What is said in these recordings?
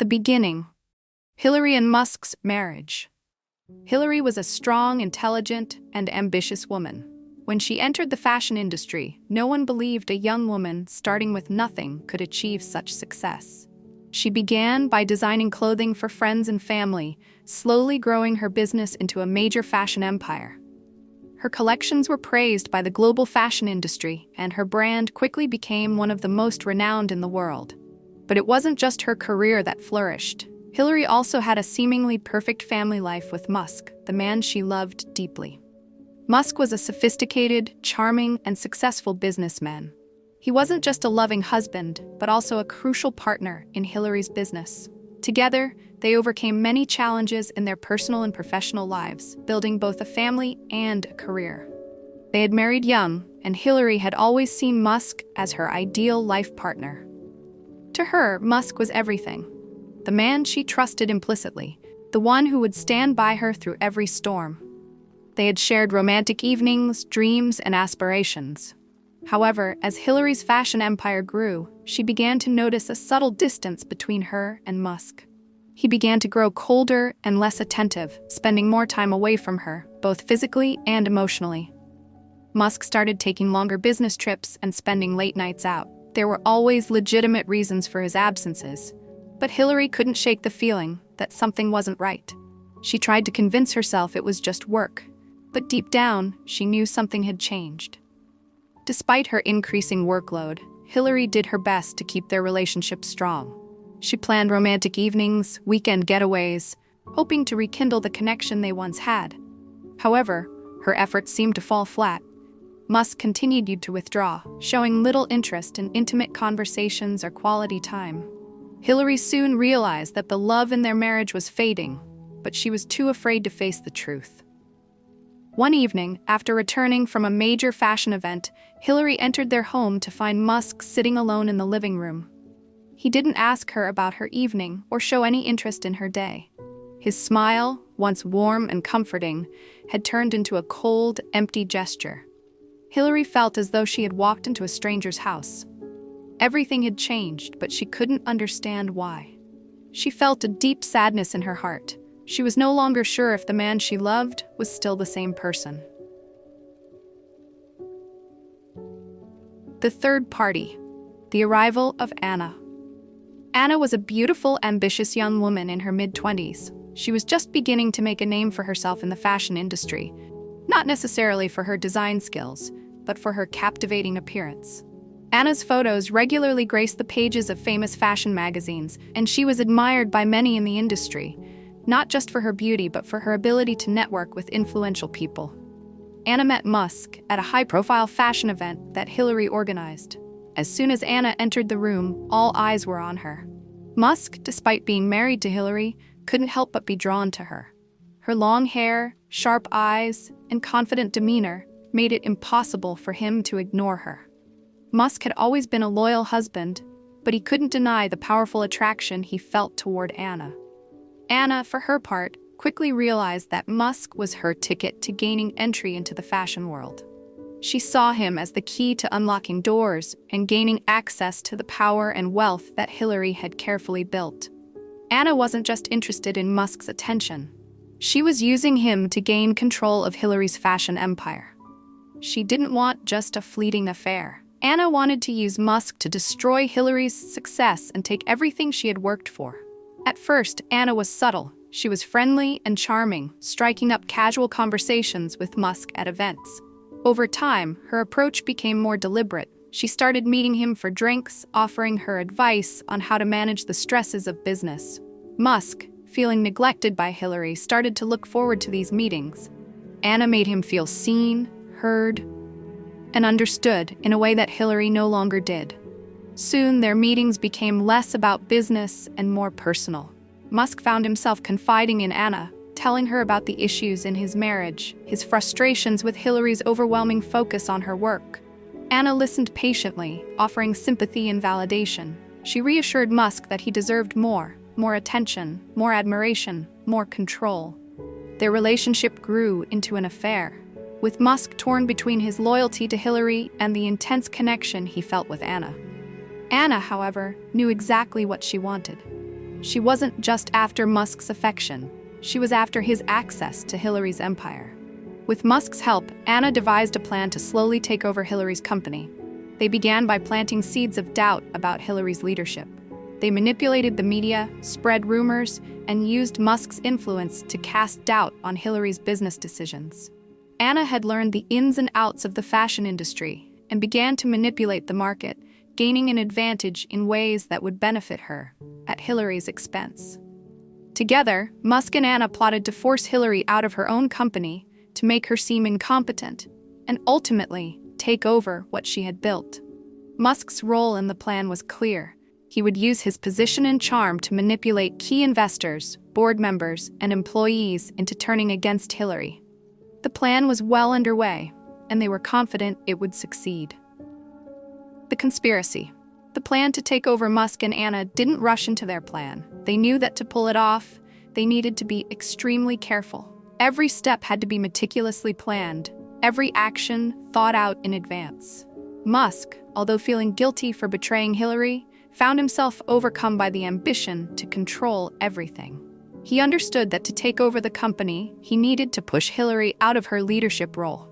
The beginning. Hillary and Musk's marriage. Hillary was a strong, intelligent, and ambitious woman. When she entered the fashion industry, no one believed a young woman starting with nothing could achieve such success. She began by designing clothing for friends and family, slowly growing her business into a major fashion empire. Her collections were praised by the global fashion industry, and her brand quickly became one of the most renowned in the world. But it wasn't just her career that flourished. Hillary also had a seemingly perfect family life with Musk, the man she loved deeply. Musk was a sophisticated, charming, and successful businessman. He wasn't just a loving husband, but also a crucial partner in Hillary's business. Together, they overcame many challenges in their personal and professional lives, building both a family and a career. They had married young, and Hillary had always seen Musk as her ideal life partner. To her, Musk was everything. The man she trusted implicitly, the one who would stand by her through every storm. They had shared romantic evenings, dreams, and aspirations. However, as Hillary's fashion empire grew, she began to notice a subtle distance between her and Musk. He began to grow colder and less attentive, spending more time away from her, both physically and emotionally. Musk started taking longer business trips and spending late nights out. There were always legitimate reasons for his absences, but Hillary couldn't shake the feeling that something wasn't right. She tried to convince herself it was just work, but deep down, she knew something had changed. Despite her increasing workload, Hillary did her best to keep their relationship strong. She planned romantic evenings, weekend getaways, hoping to rekindle the connection they once had. However, her efforts seemed to fall flat. Musk continued to withdraw, showing little interest in intimate conversations or quality time. Hillary soon realized that the love in their marriage was fading, but she was too afraid to face the truth. One evening, after returning from a major fashion event, Hillary entered their home to find Musk sitting alone in the living room. He didn't ask her about her evening or show any interest in her day. His smile, once warm and comforting, had turned into a cold, empty gesture. Hillary felt as though she had walked into a stranger's house. Everything had changed, but she couldn't understand why. She felt a deep sadness in her heart. She was no longer sure if the man she loved was still the same person. The third party. The arrival of Anna. Anna was a beautiful, ambitious young woman in her mid-20s. She was just beginning to make a name for herself in the fashion industry, not necessarily for her design skills, but for her captivating appearance. Anna's photos regularly graced the pages of famous fashion magazines, and she was admired by many in the industry, not just for her beauty but for her ability to network with influential people. Anna met Musk at a high-profile fashion event that Hillary organized. As soon as Anna entered the room, all eyes were on her. Musk, despite being married to Hillary, couldn't help but be drawn to her. Her long hair, sharp eyes, and confident demeanor made it impossible for him to ignore her. Musk had always been a loyal husband, but he couldn't deny the powerful attraction he felt toward Anna. Anna, for her part, quickly realized that Musk was her ticket to gaining entry into the fashion world. She saw him as the key to unlocking doors and gaining access to the power and wealth that Hillary had carefully built. Anna wasn't just interested in Musk's attention. She was using him to gain control of Hillary's fashion empire. She didn't want just a fleeting affair. Anna wanted to use Musk to destroy Hillary's success and take everything she had worked for. At first, Anna was subtle. She was friendly and charming, striking up casual conversations with Musk at events. Over time, her approach became more deliberate. She started meeting him for drinks, offering her advice on how to manage the stresses of business. Musk, feeling neglected by Hillary, started to look forward to these meetings. Anna made him feel seen, heard, and understood in a way that Hillary no longer did. Soon, their meetings became less about business and more personal. Musk found himself confiding in Anna, telling her about the issues in his marriage, his frustrations with Hillary's overwhelming focus on her work. Anna listened patiently, offering sympathy and validation. She reassured Musk that he deserved more attention, more admiration, more control. Their relationship grew into an affair, with Musk torn between his loyalty to Hillary and the intense connection he felt with Anna. Anna, however, knew exactly what she wanted. She wasn't just after Musk's affection, she was after his access to Hillary's empire. With Musk's help, Anna devised a plan to slowly take over Hillary's company. They began by planting seeds of doubt about Hillary's leadership. They manipulated the media, spread rumors, and used Musk's influence to cast doubt on Hillary's business decisions. Anna had learned the ins and outs of the fashion industry and began to manipulate the market, gaining an advantage in ways that would benefit her, at Hillary's expense. Together, Musk and Anna plotted to force Hillary out of her own company, to make her seem incompetent, and ultimately take over what she had built. Musk's role in the plan was clear. He would use his position and charm to manipulate key investors, board members, and employees into turning against Hillary. The plan was well underway, and they were confident it would succeed. The conspiracy. The plan to take over Musk and Anna didn't rush into their plan. They knew that to pull it off, they needed to be extremely careful. Every step had to be meticulously planned, every action thought out in advance. Musk, although feeling guilty for betraying Hillary, found himself overcome by the ambition to control everything. He understood that to take over the company, he needed to push Hillary out of her leadership role.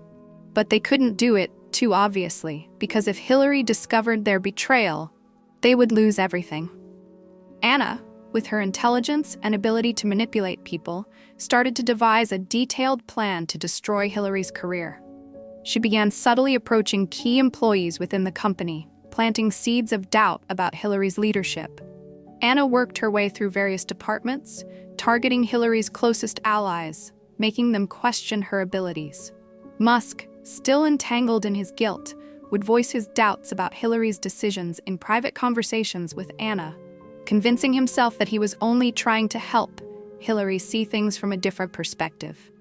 But they couldn't do it too obviously, because if Hillary discovered their betrayal, they would lose everything. Anna, with her intelligence and ability to manipulate people, started to devise a detailed plan to destroy Hillary's career. She began subtly approaching key employees within the company, planting seeds of doubt about Hillary's leadership. Anna worked her way through various departments, targeting Hillary's closest allies, making them question her abilities. Musk, still entangled in his guilt, would voice his doubts about Hillary's decisions in private conversations with Anna, convincing himself that he was only trying to help Hillary see things from a different perspective.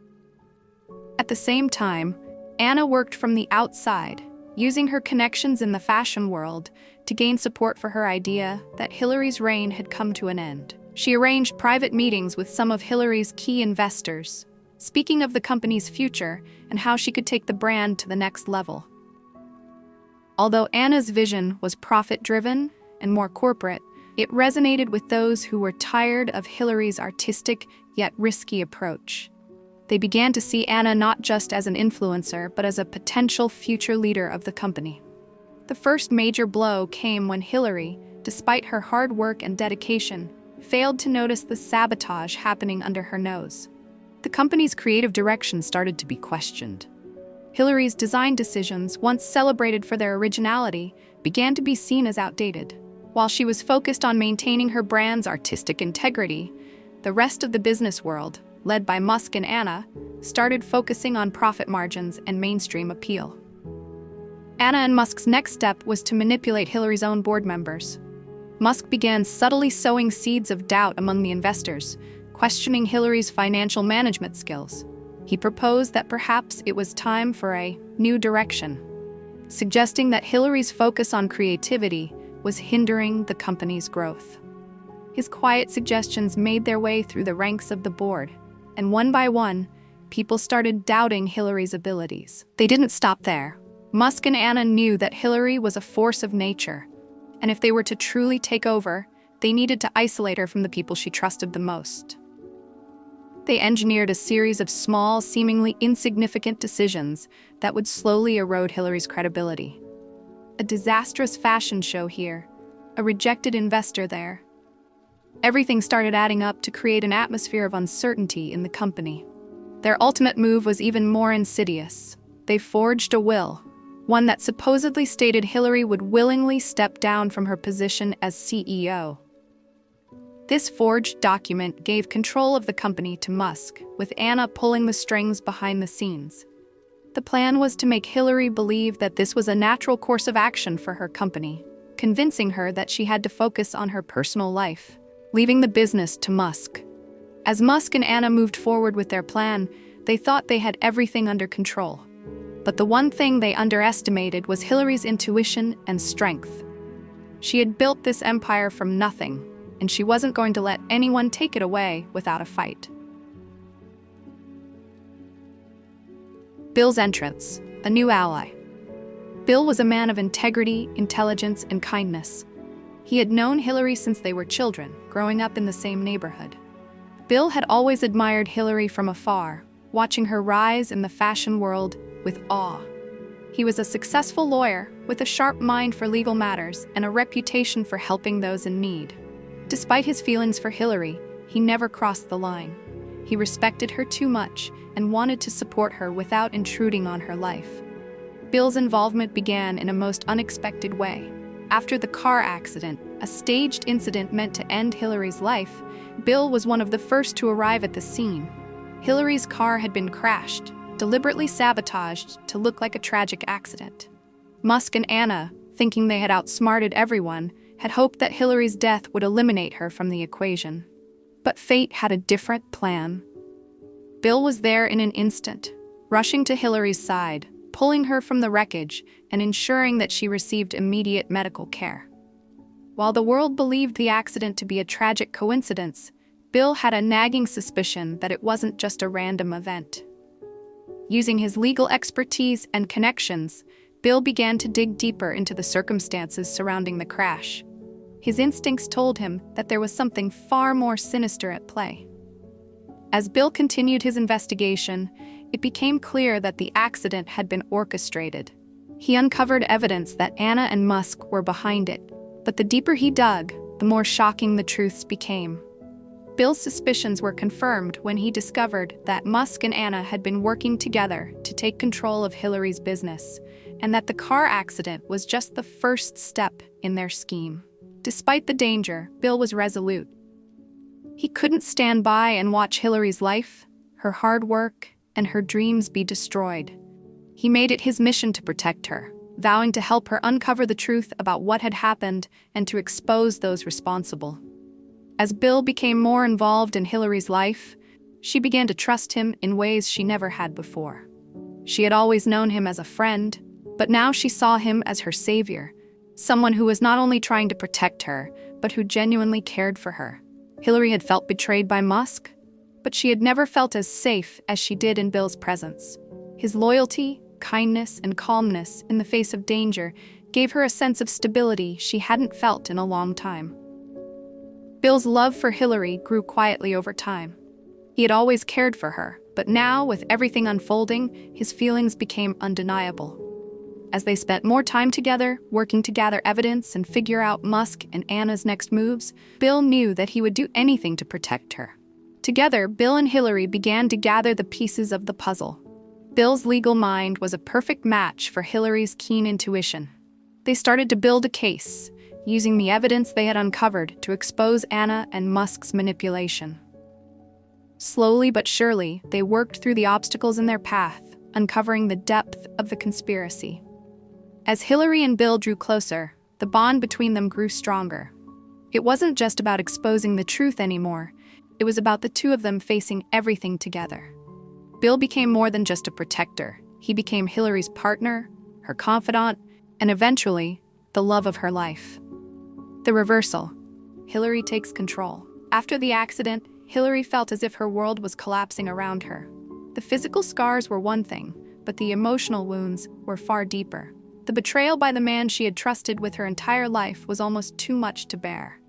At the same time, Anna worked from the outside, using her connections in the fashion world to gain support for her idea that Hillary's reign had come to an end. She arranged private meetings with some of Hillary's key investors, speaking of the company's future and how she could take the brand to the next level. Although Anna's vision was profit-driven and more corporate, it resonated with those who were tired of Hillary's artistic yet risky approach. They began to see Anna not just as an influencer, but as a potential future leader of the company. The first major blow came when Hillary, despite her hard work and dedication, failed to notice the sabotage happening under her nose. The company's creative direction started to be questioned. Hillary's design decisions, once celebrated for their originality, began to be seen as outdated. While she was focused on maintaining her brand's artistic integrity, the rest of the business world, led by Musk and Anna, started focusing on profit margins and mainstream appeal. Anna and Musk's next step was to manipulate Hillary's own board members. Musk began subtly sowing seeds of doubt among the investors, questioning Hillary's financial management skills. He proposed that perhaps it was time for a new direction, suggesting that Hillary's focus on creativity was hindering the company's growth. His quiet suggestions made their way through the ranks of the board, and one by one, people started doubting Hillary's abilities. They didn't stop there. Musk and Anna knew that Hillary was a force of nature, and if they were to truly take over, they needed to isolate her from the people she trusted the most. They engineered a series of small, seemingly insignificant decisions that would slowly erode Hillary's credibility. A disastrous fashion show here, a rejected investor there. Everything started adding up to create an atmosphere of uncertainty in the company. Their ultimate move was even more insidious. They forged a will, one that supposedly stated Hillary would willingly step down from her position as CEO. This forged document gave control of the company to Musk, with Anna pulling the strings behind the scenes. The plan was to make Hillary believe that this was a natural course of action for her company, convincing her that she had to focus on her personal life, leaving the business to Musk. As Musk and Anna moved forward with their plan, they thought they had everything under control. But the one thing they underestimated was Hillary's intuition and strength. She had built this empire from nothing, and she wasn't going to let anyone take it away without a fight. Bill's entrance, a new ally. Bill was a man of integrity, intelligence, and kindness. He had known Hillary since they were children, growing up in the same neighborhood. Bill had always admired Hillary from afar, watching her rise in the fashion world with awe. He was a successful lawyer with a sharp mind for legal matters and a reputation for helping those in need. Despite his feelings for Hillary, he never crossed the line. He respected her too much and wanted to support her without intruding on her life. Bill's involvement began in a most unexpected way. After the car accident, a staged incident meant to end Hillary's life, Bill was one of the first to arrive at the scene. Hillary's car had been crashed, deliberately sabotaged to look like a tragic accident. Musk and Anna, thinking they had outsmarted everyone, had hoped that Hillary's death would eliminate her from the equation. But fate had a different plan. Bill was there in an instant, rushing to Hillary's side, pulling her from the wreckage and ensuring that she received immediate medical care. While the world believed the accident to be a tragic coincidence, Bill had a nagging suspicion that it wasn't just a random event. Using his legal expertise and connections, Bill began to dig deeper into the circumstances surrounding the crash. His instincts told him that there was something far more sinister at play. As Bill continued his investigation, it became clear that the accident had been orchestrated. He uncovered evidence that Anna and Musk were behind it, but the deeper he dug, the more shocking the truths became. Bill's suspicions were confirmed when he discovered that Musk and Anna had been working together to take control of Hillary's business, and that the car accident was just the first step in their scheme. Despite the danger, Bill was resolute. He couldn't stand by and watch Hillary's life, her hard work, and her dreams be destroyed. He made it his mission to protect her, vowing to help her uncover the truth about what had happened and to expose those responsible. As Bill became more involved in Hillary's life, she began to trust him in ways she never had before. She had always known him as a friend, but now she saw him as her savior, someone who was not only trying to protect her, but who genuinely cared for her. Hillary had felt betrayed by Musk, but she had never felt as safe as she did in Bill's presence. His loyalty, kindness, and calmness in the face of danger gave her a sense of stability she hadn't felt in a long time. Bill's love for Hillary grew quietly over time. He had always cared for her, but now, with everything unfolding, his feelings became undeniable. As they spent more time together, working to gather evidence and figure out Musk and Anna's next moves, Bill knew that he would do anything to protect her. Together, Bill and Hillary began to gather the pieces of the puzzle. Bill's legal mind was a perfect match for Hillary's keen intuition. They started to build a case, using the evidence they had uncovered to expose Anna and Musk's manipulation. Slowly but surely, they worked through the obstacles in their path, uncovering the depth of the conspiracy. As Hillary and Bill drew closer, the bond between them grew stronger. It wasn't just about exposing the truth anymore. It was about the two of them facing everything together. Bill became more than just a protector. He became Hillary's partner, her confidant, and eventually, the love of her life. The reversal. Hillary takes control. After the accident, Hillary felt as if her world was collapsing around her. The physical scars were one thing, but the emotional wounds were far deeper. The betrayal by the man she had trusted with her entire life was almost too much to bear.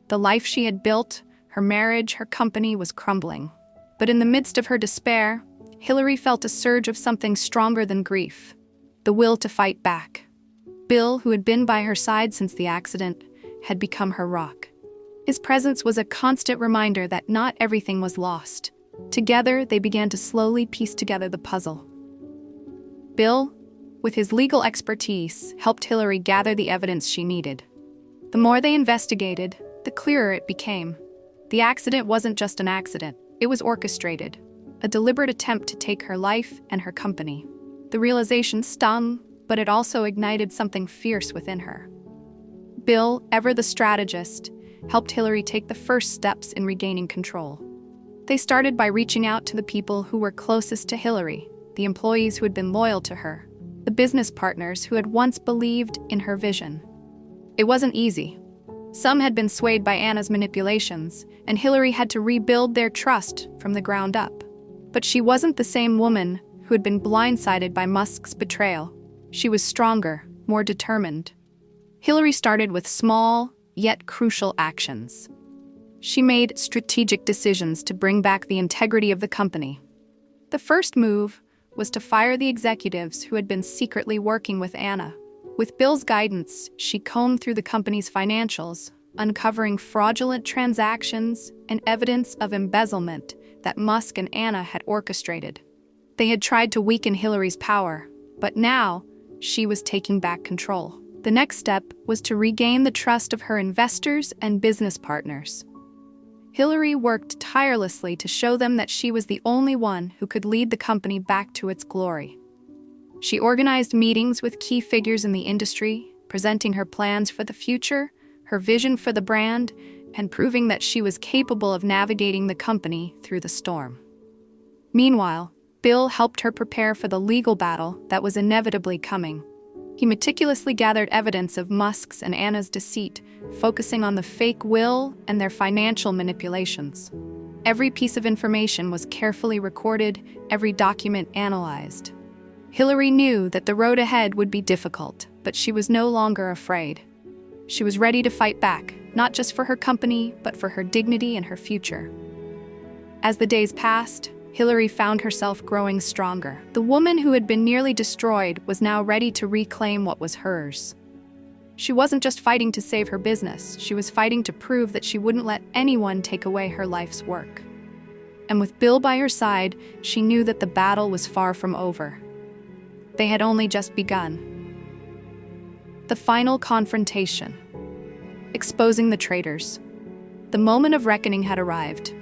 The life she had built, her marriage, her company was crumbling. But in the midst of her despair, Hillary felt a surge of something stronger than grief, the will to fight back. Bill, who had been by her side since the accident, had become her rock. His presence was a constant reminder that not everything was lost. Together, they began to slowly piece together the puzzle. Bill, with his legal expertise, helped Hillary gather the evidence she needed. The more they investigated, the clearer it became. The accident wasn't just an accident, it was orchestrated, a deliberate attempt to take her life and her company. The realization stung, but it also ignited something fierce within her. Bill, ever the strategist, helped Hillary take the first steps in regaining control. They started by reaching out to the people who were closest to Hillary, the employees who had been loyal to her, the business partners who had once believed in her vision. It wasn't easy. Some had been swayed by Anna's manipulations, and Hillary had to rebuild their trust from the ground up. But she wasn't the same woman who had been blindsided by Musk's betrayal. She was stronger, more determined. Hillary started with small, yet crucial actions. She made strategic decisions to bring back the integrity of the company. The first move was to fire the executives who had been secretly working with Anna. With Bill's guidance, she combed through the company's financials, uncovering fraudulent transactions and evidence of embezzlement that Musk and Anna had orchestrated. They had tried to weaken Hillary's power, but now she was taking back control. The next step was to regain the trust of her investors and business partners. Hillary worked tirelessly to show them that she was the only one who could lead the company back to its glory. She organized meetings with key figures in the industry, presenting her plans for the future, her vision for the brand, and proving that she was capable of navigating the company through the storm. Meanwhile, Bill helped her prepare for the legal battle that was inevitably coming. He meticulously gathered evidence of Musk's and Anna's deceit, focusing on the fake will and their financial manipulations. Every piece of information was carefully recorded, every document analyzed. Hillary knew that the road ahead would be difficult, but she was no longer afraid. She was ready to fight back, not just for her company, but for her dignity and her future. As the days passed, Hillary found herself growing stronger. The woman who had been nearly destroyed was now ready to reclaim what was hers. She wasn't just fighting to save her business, she was fighting to prove that she wouldn't let anyone take away her life's work. And with Bill by her side, she knew that the battle was far from over. They had only just begun. The final confrontation. Exposing the traitors. The moment of reckoning had arrived.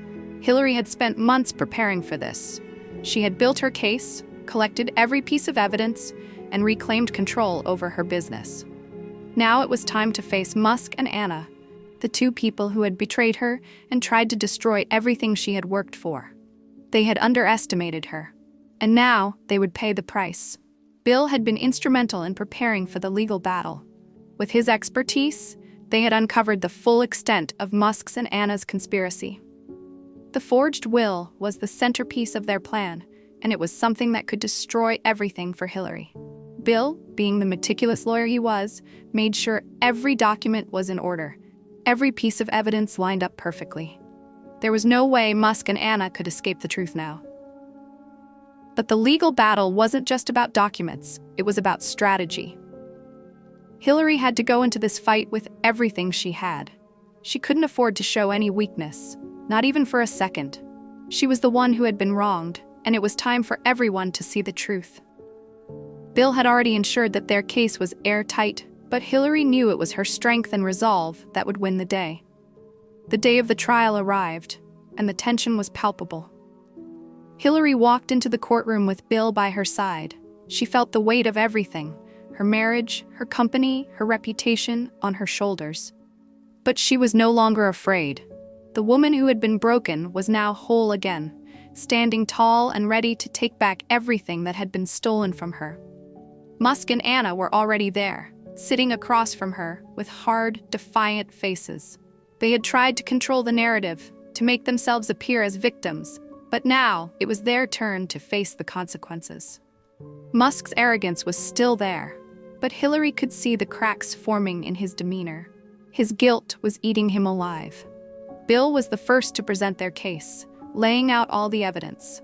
Hillary had spent months preparing for this. She had built her case, collected every piece of evidence, and reclaimed control over her business. Now it was time to face Musk and Anna, the two people who had betrayed her and tried to destroy everything she had worked for. They had underestimated her, and now they would pay the price. Bill had been instrumental in preparing for the legal battle. With his expertise, they had uncovered the full extent of Musk's and Anna's conspiracy. The forged will was the centerpiece of their plan, and it was something that could destroy everything for Hillary. Bill, being the meticulous lawyer he was, made sure every document was in order. Every piece of evidence lined up perfectly. There was no way Musk and Anna could escape the truth now. But the legal battle wasn't just about documents, it was about strategy. Hillary had to go into this fight with everything she had. She couldn't afford to show any weakness, not even for a second. She was the one who had been wronged, and it was time for everyone to see the truth. Bill had already ensured that their case was airtight, but Hillary knew it was her strength and resolve that would win the day. The day of the trial arrived, and the tension was palpable. Hillary walked into the courtroom with Bill by her side. She felt the weight of everything, her marriage, her company, her reputation, on her shoulders. But she was no longer afraid. The woman who had been broken was now whole again, standing tall and ready to take back everything that had been stolen from her. Musk and Anna were already there, sitting across from her with hard, defiant faces. They had tried to control the narrative, to make themselves appear as victims, but now it was their turn to face the consequences. Musk's arrogance was still there, but Hillary could see the cracks forming in his demeanor. His guilt was eating him alive. Bill was the first to present their case, laying out all the evidence.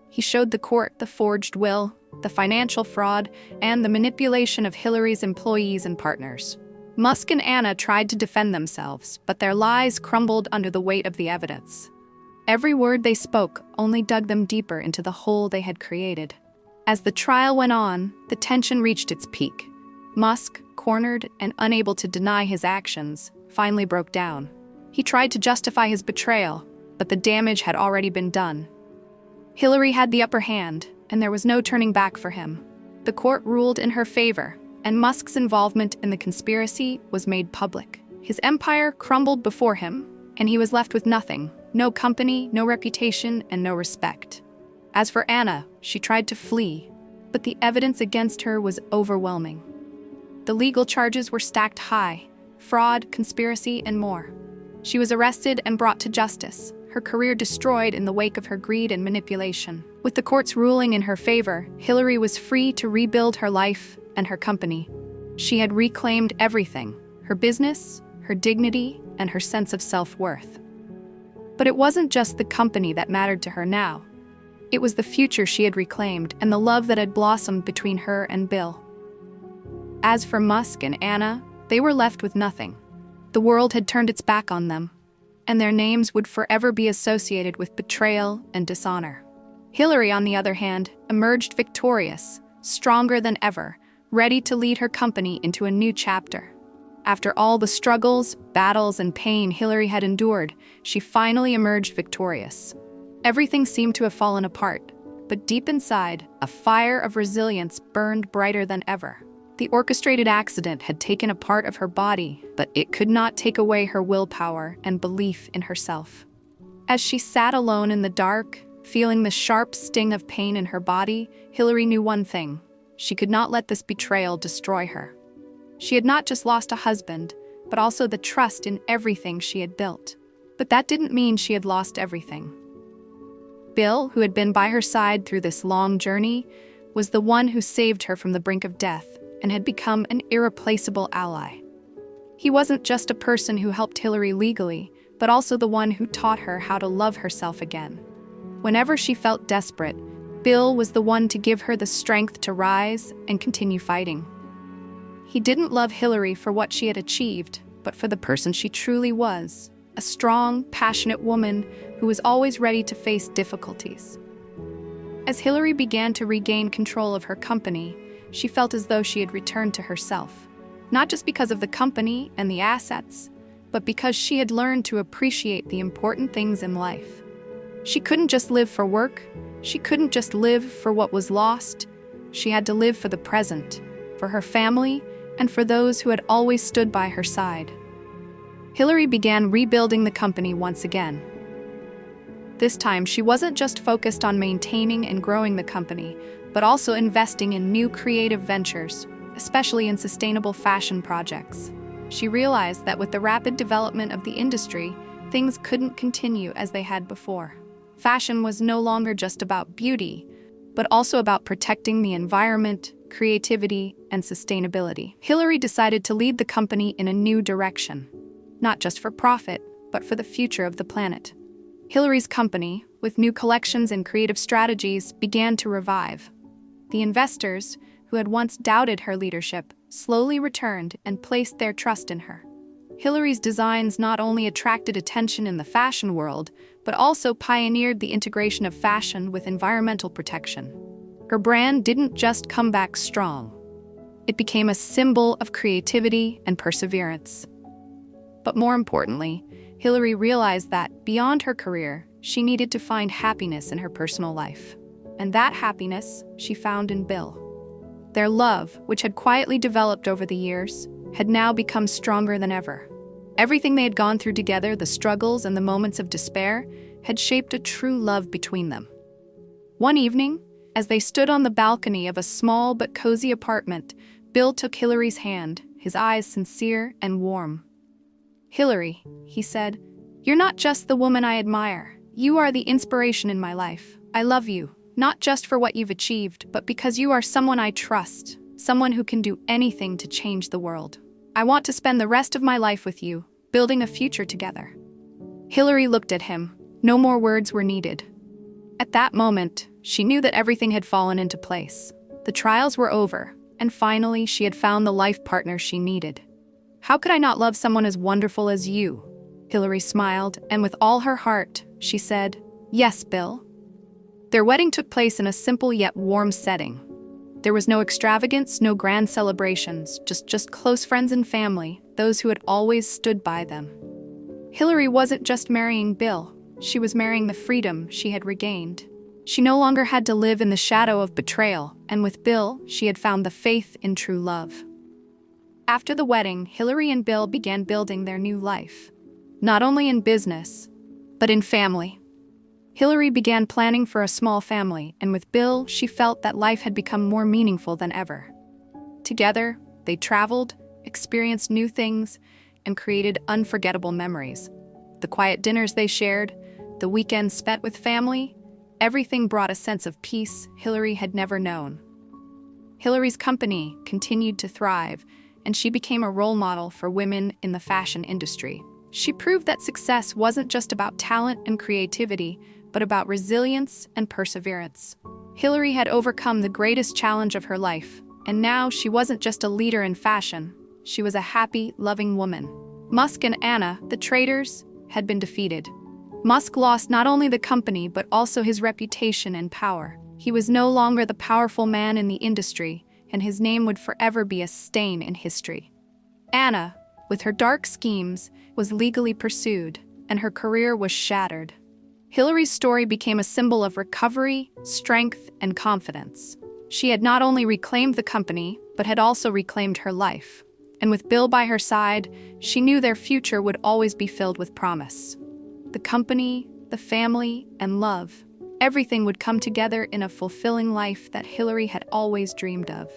He showed the court the forged will, the financial fraud, and the manipulation of Hillary's employees and partners. Musk and Anna tried to defend themselves, but their lies crumbled under the weight of the evidence. Every word they spoke only dug them deeper into the hole they had created. As the trial went on, the tension reached its peak. Musk, cornered and unable to deny his actions, finally broke down. He tried to justify his betrayal, but the damage had already been done. Hillary had the upper hand, and there was no turning back for him. The court ruled in her favor, and Musk's involvement in the conspiracy was made public. His empire crumbled before him, and he was left with nothing. No company, no reputation, and no respect. As for Anna, she tried to flee, but the evidence against her was overwhelming. The legal charges were stacked high: fraud, conspiracy, and more. She was arrested and brought to justice, her career destroyed in the wake of her greed and manipulation. With the court's ruling in her favor, Hillary was free to rebuild her life and her company. She had reclaimed everything: her business, her her dignity, and her sense of self-worth. But it wasn't just the company that mattered to her now. It was the future she had reclaimed and the love that had blossomed between her and Bill. As for Musk and Anna, they were left with nothing. The world had turned its back on them, and their names would forever be associated with betrayal and dishonor. Hillary, on the other hand, emerged victorious, stronger than ever, ready to lead her company into a new chapter. After all the struggles, battles, and pain Hillary had endured, she finally emerged victorious. Everything seemed to have fallen apart, but deep inside, a fire of resilience burned brighter than ever. The orchestrated accident had taken a part of her body, but it could not take away her willpower and belief in herself. As she sat alone in the dark, feeling the sharp sting of pain in her body, Hillary knew one thing: she could not let this betrayal destroy her. She had not just lost a husband, but also the trust in everything she had built. But that didn't mean she had lost everything. Bill, who had been by her side through this long journey, was the one who saved her from the brink of death and had become an irreplaceable ally. He wasn't just a person who helped Hillary legally, but also the one who taught her how to love herself again. Whenever she felt desperate, Bill was the one to give her the strength to rise and continue fighting. He didn't love Hillary for what she had achieved, but for the person she truly was, a strong, passionate woman who was always ready to face difficulties. As Hillary began to regain control of her company, she felt as though she had returned to herself, not just because of the company and the assets, but because she had learned to appreciate the important things in life. She couldn't just live for work. She couldn't just live for what was lost. She had to live for the present, for her family, and for those who had always stood by her side. Hillary began rebuilding the company once again. This time, she wasn't just focused on maintaining and growing the company, but also investing in new creative ventures, especially in sustainable fashion projects. She realized that with the rapid development of the industry, things couldn't continue as they had before. Fashion was no longer just about beauty, but also about protecting the environment, creativity, and sustainability. Hillary decided to lead the company in a new direction, not just for profit, but for the future of the planet. Hillary's company, with new collections and creative strategies, began to revive. The investors, who had once doubted her leadership, slowly returned and placed their trust in her. Hillary's designs not only attracted attention in the fashion world, but also pioneered the integration of fashion with environmental protection. Her brand didn't just come back strong. It became a symbol of creativity and perseverance. But more importantly, Hillary realized that, beyond her career, she needed to find happiness in her personal life. And that happiness she found in Bill. Their love, which had quietly developed over the years, had now become stronger than ever. Everything they had gone through together, the struggles and the moments of despair, had shaped a true love between them. One evening, as they stood on the balcony of a small but cozy apartment, Bill took Hillary's hand, his eyes sincere and warm. "Hillary," he said, "you're not just the woman I admire. You are the inspiration in my life. I love you, not just for what you've achieved, but because you are someone I trust, someone who can do anything to change the world. I want to spend the rest of my life with you, building a future together." Hillary looked at him. No more words were needed. At that moment, she knew that everything had fallen into place. The trials were over, and finally she had found the life partner she needed. "How could I not love someone as wonderful as you?" Hillary smiled, and with all her heart, she said, "Yes, Bill." Their wedding took place in a simple yet warm setting. There was no extravagance, no grand celebrations, just close friends and family, those who had always stood by them. Hillary wasn't just marrying Bill, she was marrying the freedom she had regained. She no longer had to live in the shadow of betrayal, and with Bill, she had found the faith in true love. After the wedding, Hillary and Bill began building their new life. Not only in business, but in family. Hillary began planning for a small family, and with Bill, she felt that life had become more meaningful than ever. Together, they traveled, experienced new things, and created unforgettable memories. The quiet dinners they shared, the weekends spent with family, everything brought a sense of peace Hillary had never known. Hillary's company continued to thrive, and she became a role model for women in the fashion industry. She proved that success wasn't just about talent and creativity, but about resilience and perseverance. Hillary had overcome the greatest challenge of her life, and now she wasn't just a leader in fashion, she was a happy, loving woman. Musk and Anna, the traitors, had been defeated. Musk lost not only the company but also his reputation and power. He was no longer the powerful man in the industry, and his name would forever be a stain in history. Anna, with her dark schemes, was legally pursued, and her career was shattered. Hillary's story became a symbol of recovery, strength, and confidence. She had not only reclaimed the company, but had also reclaimed her life. And with Bill by her side, she knew their future would always be filled with promise. The company, the family, and love, everything would come together in a fulfilling life that Hillary had always dreamed of.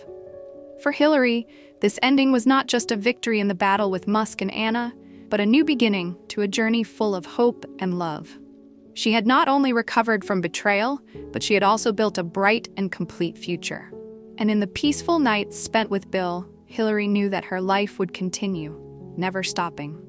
For Hillary, this ending was not just a victory in the battle with Musk and Anna, but a new beginning to a journey full of hope and love. She had not only recovered from betrayal, but she had also built a bright and complete future. And in the peaceful nights spent with Bill, Hillary knew that her life would continue, never stopping.